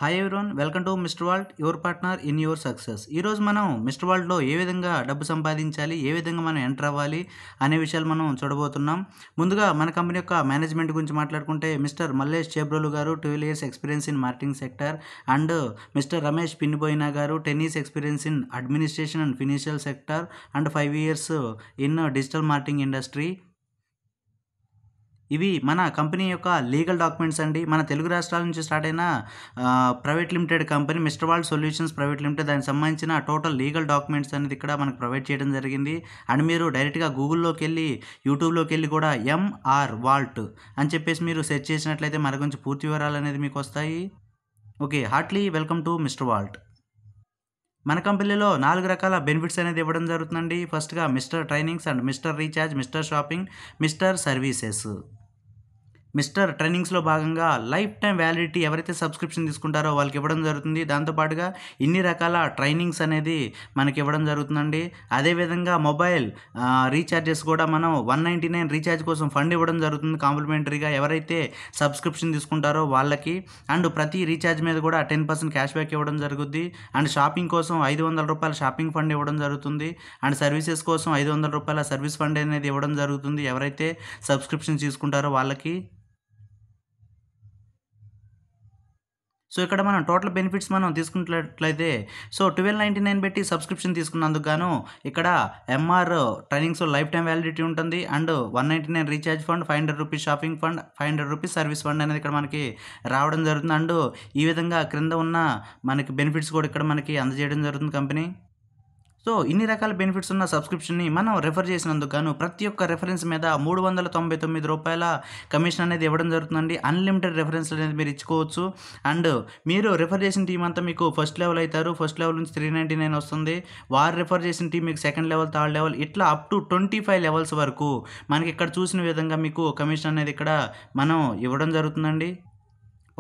Hi everyone, welcome to mister Vault, your partner in your success. ఈరోజు మనం mister వాల్ట్లో ఏ విధంగా డబ్బు సంపాదించాలి, ఏ విధంగా మనం ఎంటర్ అవ్వాలి అనే విషయాలు మనం చూడబోతున్నాం. ముందుగా మన కంపెనీ యొక్క మేనేజ్మెంట్ గురించి మాట్లాడుకుంటే మిస్టర్ మల్లేష్ చేబ్రోలు గారు 12 years experience in marketing sector and mister Ramesh Pinniboyina గారు 10 years experience in administration and financial sector and 5 years in digital marketing industry. ఇవి మన కంపెనీ యొక్క లీగల్ డాక్యుమెంట్స్ అండి. మన తెలుగు రాష్ట్రాల నుంచి స్టార్ట్ అయిన private limited company mister Vault solutions private limited. దానికి సంబంధించిన టోటల్ లీగల్ డాక్యుమెంట్స్ అనేది ఇక్కడ మనకు ప్రొవైడ్ చేయడం జరిగింది. అండ్ మీరు డైరెక్ట్గా గూగుల్లోకి వెళ్ళి యూట్యూబ్లోకి వెళ్ళి కూడా ఎంఆర్ వాల్ట్ అని చెప్పేసి మీరు సెర్చ్ చేసినట్లయితే మన గురించి పూర్తి వివరాలు అనేది మీకు వస్తాయి. Okay, heartily welcome to mister Vault. మన కంపెనీలో 4 రకాల బెనిఫిట్స్ అనేది ఇవ్వడం జరుగుతుందండి. ఫస్ట్గా mister trainings and mister recharge, mister shopping, mister services. Mister ట్రైనింగ్స్లో భాగంగా లైఫ్ టైం వ్యాలిడిటీ ఎవరైతే సబ్స్క్రిప్షన్ తీసుకుంటారో వాళ్ళకి ఇవ్వడం జరుగుతుంది. దాంతోపాటుగా ఇన్ని రకాల ట్రైనింగ్స్ అనేది మనకి ఇవ్వడం జరుగుతుందండి. అదేవిధంగా మొబైల్ రీఛార్జెస్ కూడా మనం 199 రీఛార్జ్ కోసం ఫండ్ ఇవ్వడం జరుగుతుంది కాంప్లిమెంటరీగా ఎవరైతే సబ్స్క్రిప్షన్ తీసుకుంటారో వాళ్ళకి. అండ్ ప్రతి రీఛార్జ్ మీద కూడా 10% క్యాష్ బ్యాక్ ఇవ్వడం జరుగుద్ది. అండ్ షాపింగ్ కోసం ₹500 షాపింగ్ ఫండ్ ఇవ్వడం జరుగుతుంది. అండ్ సర్వీసెస్ కోసం ₹500 సర్వీస్ ఫండ్ అనేది ఇవ్వడం జరుగుతుంది ఎవరైతే సబ్స్క్రిప్షన్ తీసుకుంటారో వాళ్ళకి. సో ఇక్కడ మనం టోటల్ బెనిఫిట్స్ మనం తీసుకున్నట్లయితే 1299 పెట్టి సబ్స్క్రిప్షన్ తీసుకున్నందుకు గాను ఇక్కడ ఎంఆర్ ట్రైనింగ్స్లో లైఫ్ టైం వ్యాలిడిటీ ఉంటుంది. And 199 recharge fund, ₹500 shopping fund, ₹500 service fund అనేది ఇక్కడ మనకి రావడం జరుగుతుంది. అండ్ ఈ విధంగా క్రింద ఉన్న మనకి బెనిఫిట్స్ కూడా ఇక్కడ మనకి అందజేయడం జరుగుతుంది కంపెనీ. సో ఇన్ని రకాల బెనిఫిట్స్ ఉన్న సబ్స్క్రిప్షన్ని మనం రెఫర్ చేసినందుకు గాను ప్రతి ఒక్క రెఫరెన్స్ మీద ₹399 కమిషన్ అనేది ఇవ్వడం జరుగుతుందండి. అన్లిమిటెడ్ రెఫరెన్స్ అనేది మీరు ఇచ్చుకోవచ్చు. అండ్ మీరు రెఫర్ చేసిన టీం అంతా మీకు ఫస్ట్ లెవెల్ అవుతారు. ఫస్ట్ లెవెల్ నుంచి 399 వస్తుంది. వారు రెఫర్ చేసిన టీం మీకు సెకండ్ లెవెల్, థర్డ్ లెవెల్, ఇట్లా అప్ టు 25 లెవెల్స్ వరకు మనకి ఇక్కడ చూసిన విధంగా మీకు కమిషన్ అనేది ఇక్కడ మనం ఇవ్వడం జరుగుతుందండి.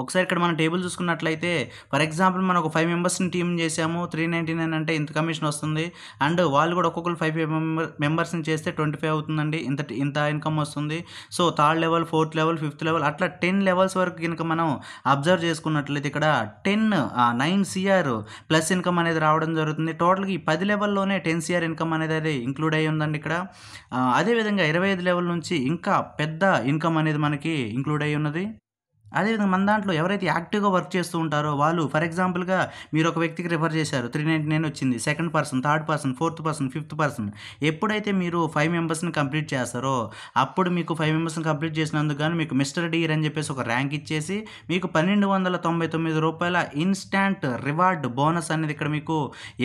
ఒకసారి ఇక్కడ మనం టేబుల్ చూసుకున్నట్లయితే ఫర్ ఎగ్జాంపుల్ మనం ఒక 5 మెంబర్స్ని టీమ్ చేసాము. 399 అంటే ఇంత కమిషన్ వస్తుంది. అండ్ వాళ్ళు కూడా ఒక్కొక్కరు 5 మెంబర్స్ని చేస్తే 25 అవుతుందండి. ఇంత ఇన్కమ్ వస్తుంది. So third level, fourth level, fifth level అట్లా 10 లెవెల్స్ వరకు కనుక మనం అబ్జర్వ్ చేసుకున్నట్లయితే ఇక్కడ 9 CR ప్లస్ ఇన్కమ్ అనేది రావడం జరుగుతుంది. టోటల్గా ఈ 10 లెవెల్లోనే 10 CR ఇన్కమ్ అనేది ఇంక్లూడ్ అయ్యి ఉందండి ఇక్కడ. అదేవిధంగా 25 లెవెల్ నుంచి ఇంకా పెద్ద ఇన్కమ్ అనేది మనకి ఇంక్లూడ్ అయ్యి ఉన్నది. అదేవిధంగా మన దాంట్లో ఎవరైతే యాక్టివ్గా వర్క్ చేస్తూ ఉంటారో వాళ్ళు ఫర్ ఎగ్జాంపుల్గా మీరు ఒక వ్యక్తికి రిఫర్ చేశారు, 399 వచ్చింది. Second person, third person, fourth person, fifth person. ఎప్పుడైతే మీరు 5 మెంబర్స్ని కంప్లీట్ చేస్తారో అప్పుడు మీకు 5 మెంబర్స్ని కంప్లీట్ చేసినందుకు కానీ మీకు మిస్టర్ డీర్ అని చెప్పేసి ఒక ర్యాంక్ ఇచ్చేసి మీకు ₹1299 ఇన్స్టాంట్ రివార్డ్ బోనస్ అనేది ఇక్కడ మీకు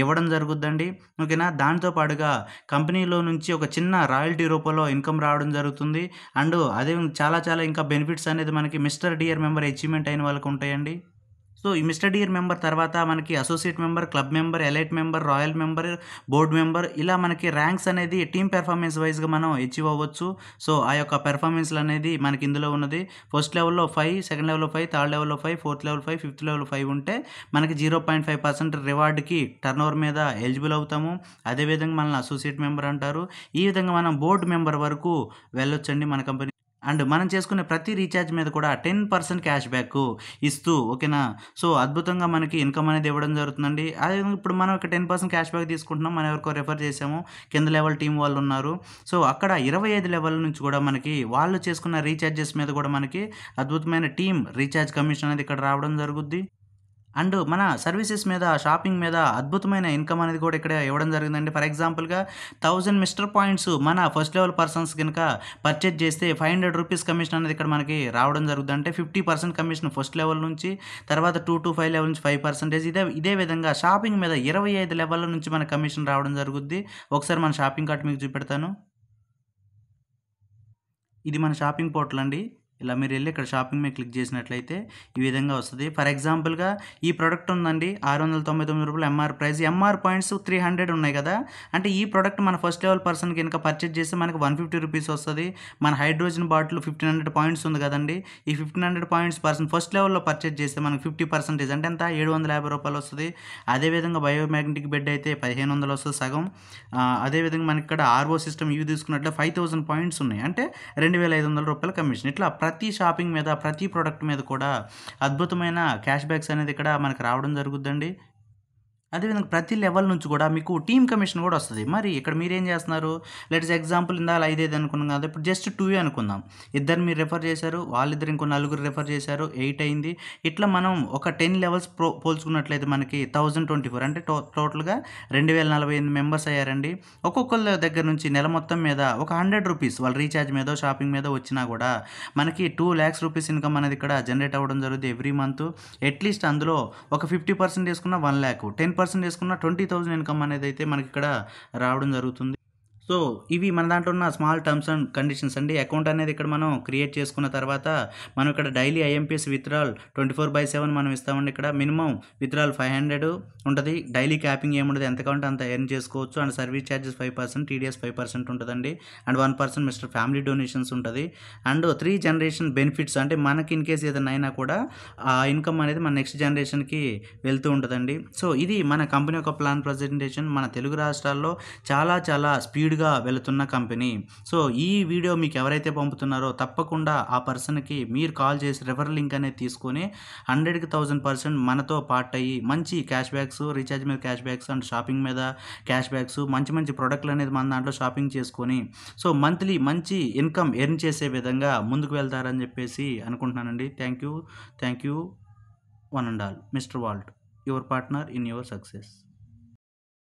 ఇవ్వడం జరుగుద్దండి. ఓకేనా. దాంతోపాటుగా కంపెనీలో నుంచి ఒక చిన్న రాయల్టీ రూపంలో ఇన్కమ్ రావడం జరుగుతుంది. అండ్ అదే చాలా ఇంకా బెనిఫిట్స్ అనేది మనకి మిస్టర్ డియర్ మెంబర్ అచీవ్మెంట్ అయిన వాళ్ళకి ఉంటాయండి. సో ఈ మిస్టర్ డియర్ మెంబర్ తర్వాత మనకి associate member, club member, elite member, royal member, board member, ఇలా మనకి ర్యాంక్స్ అనేది టీమ్ పెర్ఫార్మెన్స్ వైజ్గా మనం అచీవ్ అవ్వచ్చు. సో ఆ యొక్క పెర్ఫార్మెన్స్లు అనేది మనకి ఇందులో ఉన్నది. ఫస్ట్ లెవెల్లో 5, సెకండ్ లెవెల్లో 5, థర్డ్ లెవెల్లో 5, ఫోర్త్ లెవెల్ 5, ఫిఫ్త్ లెవెల్ 5 ఉంటే మనకి 0.5% రివార్డ్కి టర్న్ మీద ఎలిజిబుల్ అవుతాము. అదేవిధంగా మనల్ని అసోసియేట్ మెంబర్ అంటారు. ఈ విధంగా మనం బోర్డు మెంబర్ వరకు వెళ్ళొచ్చండి మన కంపెనీ. అండ్ మనం చేసుకునే ప్రతి రీఛార్జ్ మీద కూడా 10% క్యాష్ బ్యాక్ ఇస్తూ ఓకేనా. సో అద్భుతంగా మనకి ఇన్కమ్ అనేది ఇవ్వడం జరుగుతుందండి. అదే ఇప్పుడు మనం ఇక్కడ 10% క్యాష్ బ్యాక్ తీసుకుంటున్నాం. మనం ఎవరికో రెఫర్ చేసాము, కింద లెవెల్ టీం వాళ్ళు ఉన్నారు. సో అక్కడ 25 లెవెల్ నుంచి కూడా మనకి వాళ్ళు చేసుకున్న రీఛార్జెస్ మీద కూడా మనకి అద్భుతమైన టీమ్ రీఛార్జ్ కమిషన్ అనేది ఇక్కడ రావడం జరుగుద్ది. అండ్ మన సర్వీసెస్ మీద, షాపింగ్ మీద అద్భుతమైన ఇన్కమ్ అనేది కూడా ఇక్కడ ఇవ్వడం జరిగిందండి. ఫర్ ఎగ్జాంపుల్గా 1000 మిస్టర్ పాయింట్స్ మన ఫస్ట్ లెవెల్ పర్సన్స్ కనుక పర్చేజ్ చేస్తే ₹500 కమిషన్ అనేది ఇక్కడ మనకి రావడం జరుగుతుంది. అంటే 50% కమిషన్ ఫస్ట్ లెవెల్ నుంచి, తర్వాత 2 to 5 లెవెల్ నుంచి 5%. ఇదే విధంగా షాపింగ్ మీద 25 లెవెల్ నుంచి మన కమిషన్ రావడం జరుగుద్ది. ఒకసారి మన షాపింగ్ కార్ట్ మీకు చూపెడతాను. ఇది మన షాపింగ్ పోర్టల్ అండి. ఇలా మీరు వెళ్ళి ఇక్కడ షాపింగ్ మీద క్లిక్ చేసినట్లయితే ఈ విధంగా వస్తుంది. ఫర్ ఎగ్జాంపుల్గా ఈ ప్రోడక్ట్ ఉందండి, ₹699 ఎంఆర్ ప్రైస్. ఎంఆర్ పాయింట్స్ 300 ఉన్నాయి కదా. అంటే ఈ ప్రోడక్ట్ మన ఫస్ట్ లెవెల్ పర్సన్ కనుక పర్చేజ్ చేస్తే మనకి ₹150 వస్తుంది. మన హైడ్రోజన్ బాటిల్ 1500 పాయింట్స్ ఉంది కదండి. ఈ 1500 పాయింట్స్ పర్సన్ ఫస్ట్ లెవెల్లో పర్చేజ్ చేస్తే మనకి 50% అంటే ఎంత, ₹750 వస్తుంది. అదేవిధంగా బయోమ్యాగ్నెటిక్ బెడ్ అయితే 1500 వస్తుంది సగం. అదేవిధంగా మనకి ఇక్కడ ఆర్ఓ సిస్టమ్ ఇవి తీసుకున్నట్లే 5000 పాయింట్స్ ఉన్నాయి. అంటే ₹2500 కమిషన్. ఇట్లా ప్రతి షాపింగ్ మీద, ప్రతి ప్రొడక్ట్ మీద కూడా అద్భుతమైన క్యాష్ బ్యాక్స్ అనేది ఇక్కడ మనకు రావడం జరుగుద్దండి. అదేవిధంగా ప్రతి లెవెల్ నుంచి కూడా మీకు టీమ్ కమిషన్ కూడా వస్తది. మరి ఇక్కడ మీరేం చేస్తున్నారు? లెట్స్ ఎగ్జాంపుల్ ఇందాల 5, 5 అనుకున్నాం కదా! ఇప్పుడు జస్ట్ 2 అనుకుందాం. ఇద్దరు మీరు రిఫర్ చేశారు. వాళ్ళిద్దరు ఇంకో నలుగురు రిఫర్ చేశారు. 8 అయింది. ఇట్లా మనం ఒక 10 లెవెల్స్ పోల్చుకున్నట్లయితే మనకి 1024 అంటే టోటల్‌గా 2048 మెంబర్స్ అయ్యారండి. ఒక్కొక్కళ్ళ దగ్గర నుంచి నెల మొత్తం మీద ఒక ₹100 వాళ్ళ రీచార్జ్ మీదో, షాపింగ్ మీదో వచ్చినా కూడా మనకి ₹2,00,000 ఇన్‌కమ్ అనేది ఇక్కడ జనరేట్ అవ్వడం జరుగుద్ది ఎవ్రీ మంత్. అట్‌లీస్ట్ అందులో ఒక 50% తీసుకున్న 1,00,000 10% తీసుకున్న 20,000 ఇన్‌కమ్ అనేదైతే మనకిక్కడ రావడం జరుగుతుంది. సో, ఇవి మన దాంట్లో ఉన్న స్మాల్ టర్మ్స్ అండ్ కండిషన్స్ అండి. అకౌంట్ అనేది ఇక్కడ మనం క్రియేట్ చేసుకున్న తర్వాత, మనం ఇక్కడ డైలీ ఐఎంపీఎస్ విత్‌డ్రాల్ 24/7 మనం ఇస్తామండి ఇక్కడ. మినిమమ్ విత్‌డ్రాల్ 500 ఉంటది. డైలీ క్యాపింగ్ ఏముండదు. ఎంత కావాలంటే అంత ఎర్న్ చేసుకోవచ్చు. అండ్ సర్వీస్ చార్జెస్ 5%, టీడీఎస్ 5% ఉంటదండి. అండ్ 1% మిస్టర్ ఫ్యామిలీ డొనేషన్స్ ఉంటది. అండ్ 3 జనరేషన్ బెనిఫిట్స్ అంటే మనకి ఇన్ కేస్ ఏదైనా అయినా కూడా ఆ ఇన్‌కమ్ అనేది మన నెక్స్ట్ జనరేషన్‌కి వెళ్తూ ఉంటదండి. సో, ఇది మన కంపెనీ యొక్క ప్లాన్ ప్రజెంటేషన్. మన తెలుగు రాష్ట్రాల్లో చాలా స్పీడ్‌గా వెళుతున్న కంపెనీ. సో, ఈ వీడియో మీకు ఎవరైతే పంపుతున్నారో తప్పకుండా ఆ పర్సన్‌కి మీరు కాల్ చేసి రిఫరల్ లింక్ అనేది తీసుకొని 100కి 1000% మనతో పార్టయ్యి మంచి క్యాష్ బ్యాక్స్, రీచార్జ్ మీద క్యాష్ బ్యాక్స్ అండ్ షాపింగ్ మీద క్యాష్ బ్యాక్స్ మంచి ప్రొడక్ట్‌లు అనేది మన దాంట్లో షాపింగ్ చేసుకొని సో, మంత్లీ మంచి ఇన్‌కమ్ ఎర్న్ చేసే విధంగా ముందుకు వెళ్తారని చెప్పేసి అనుకుంటున్నానండి. Thank you. One and all. Mister Vault, your partner in your success.